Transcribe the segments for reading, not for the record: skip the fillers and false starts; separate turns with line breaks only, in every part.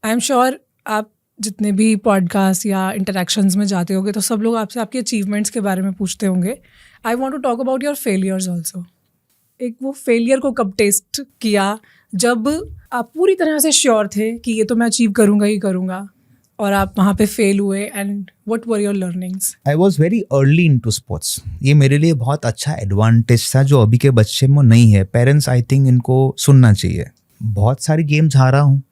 I am sure आप जितने भी पॉडकास्ट या इंटरेक्शंस में जाते होंगे तो सब लोग आपसे आपके अचीवमेंट्स के बारे में पूछते होंगे. I want to talk about your failures also. एक वो फेलियर को कब टेस्ट किया जब आप पूरी तरह से श्योर थे कि ये तो मैं अचीव करूँगा ही करूँगा, और आप वहाँ पे फेल हुए, and what were your learnings?
I was very early into sports. ये मेरे लिए बहुत अच्छा एडवांटेज था जो अभी के बच्चे में नहीं है. पेरेंट्स आई थिंक इनको सुनना चाहिए. बहुत सारी गेम्स हारा हूँ,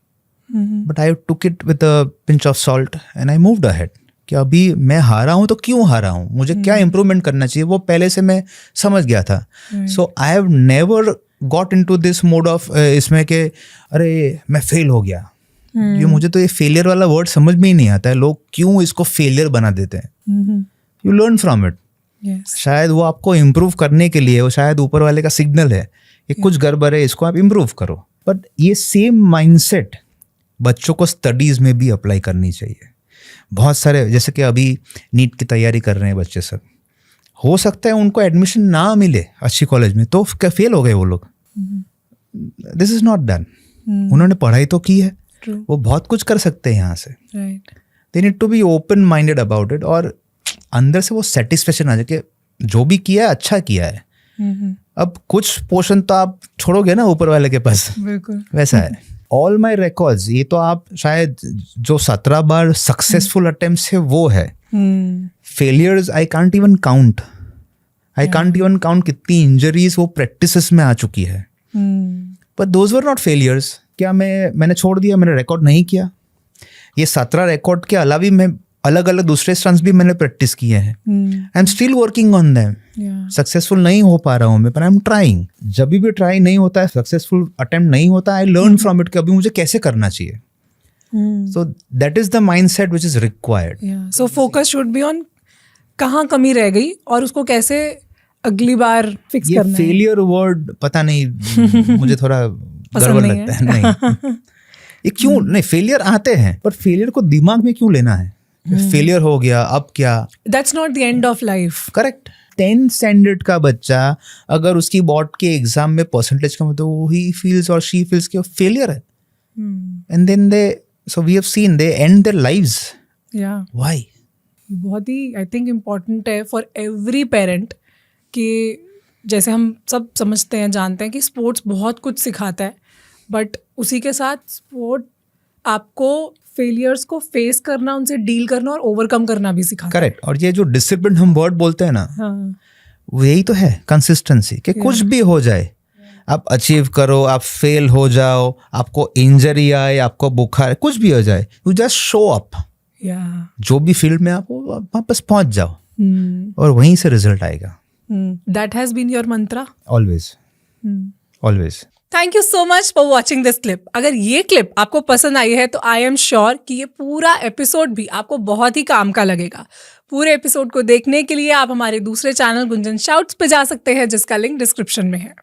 but I took it with a pinch of salt and I moved ahead. कि अभी मैं हारा हूँ तो क्यों हारा हूँ, मुझे क्या इम्प्रूवमेंट करना चाहिए, वो पहले से मैं समझ गया था. So I have never got into this mode of इसमें कि अरे मैं फेल हो गया. ये मुझे तो ये फेलियर वाला वर्ड समझ में ही नहीं आता है. लोग क्यों इसको फेलियर बना देते हैं. You learn from it. शायद वो आपको इम्प्रूव करने के लिए, वो शायद ऊपर वाले का सिग्नल है कि कुछ गड़बड़ है, इसको आप इम्प्रूव करो. बट ये सेम माइंडसेट बच्चों को स्टडीज में भी अप्लाई करनी चाहिए. बहुत सारे, जैसे कि अभी नीट की तैयारी कर रहे हैं बच्चे सब, हो सकता है उनको एडमिशन ना मिले अच्छी कॉलेज में तो फेल हो गए वो लोग. This is not done. उन्होंने पढ़ाई तो की है. True. वो बहुत कुछ कर सकते हैं यहाँ से. They need to be open minded about it, और अंदर से वो सेटिस्फेक्शन आ जाए कि जो भी किया है अच्छा किया है. अब कुछ पोर्शन तो आप छोड़ोगे ना ऊपर वाले के पास. बिल्कुल वैसा है. ऑल माई रिकॉर्ड्स, ये तो आप शायद जो 17 बार सक्सेसफुल अटेम्प्ट्स है वो है. Failures I can't even count. I can't even count कितनी इंजरीज वो प्रैक्टिसेस में आ चुकी है. But those were not failures. क्या मैंने छोड़ दिया, मैंने रिकॉर्ड नहीं किया. ये 17 रिकॉर्ड के अलावा भी मैं अलग अलग दूसरे स्टंट्स भी मैंने प्रैक्टिस किए हैं. I am still working on them. Successful नहीं हो पा रहा हूँ मैं, पर आई एम ट्राइंग. जब भी ट्राई नहीं होता है, सक्सेसफुल अटेम्प्ट नहीं होता, आई लर्न फ्रॉम इट कि अभी मुझे कैसे करना चाहिए. So that is the mindset which is required.
So focus should be on कहाँ कमी रह गई और उसको कैसे अगली बार फिक्स करना है.
फेलियर वर्ड पता नहीं मुझे थोड़ा गड़बड़ लगता है. नहीं, ये क्यों नहीं, फेलियर आते हैं, पर फेलियर को दिमाग में क्यों लेना है. फेलियर हो गया, अब क्या.
That's not the end of life.
Correct. 10th standard का बच्चा अगर उसकी बोर्ड के एग्जाम में परसेंटेज कम हो तो ही फील्स और शी फील्स कि फेलियर है. And then they, so we have seen they and their lives. Why?
बहुत ही आई थिंक इम्पोर्टेंट है फॉर एवरी पेरेंट कि जैसे हम सब समझते हैं, जानते हैं कि स्पोर्ट्स बहुत कुछ सिखाता है, बट उसी के साथ स्पोर्ट आपको फेलियर्स को फेस करना, उनसे डील करना और ओवरकम करना भी सिखाता है.
करेक्ट. और ये जो डिसिप्लिन हम वर्ड बोलते हैं ना, वो यही तो है कंसिस्टेंसी. कि कुछ भी हो जाए, आप अचीव करो, आप फेल हो जाओ, आपको इंजरी आए, आपको बुखार, कुछ भी हो जाए, यू जस्ट शो अप. जो भी फील्ड में आप वापस पहुंच जाओ, और वहीं से रिजल्ट आएगा.
That has been your mantra?
Always. Always.
Thank you so much for watching this clip. अगर ये क्लिप आपको पसंद आई है तो आई एम श्योर कि ये पूरा एपिसोड भी आपको बहुत ही काम का लगेगा. पूरे एपिसोड को देखने के लिए आप हमारे दूसरे चैनल गुंजन शाउट्स पे जा सकते हैं, जिसका लिंक डिस्क्रिप्शन में है.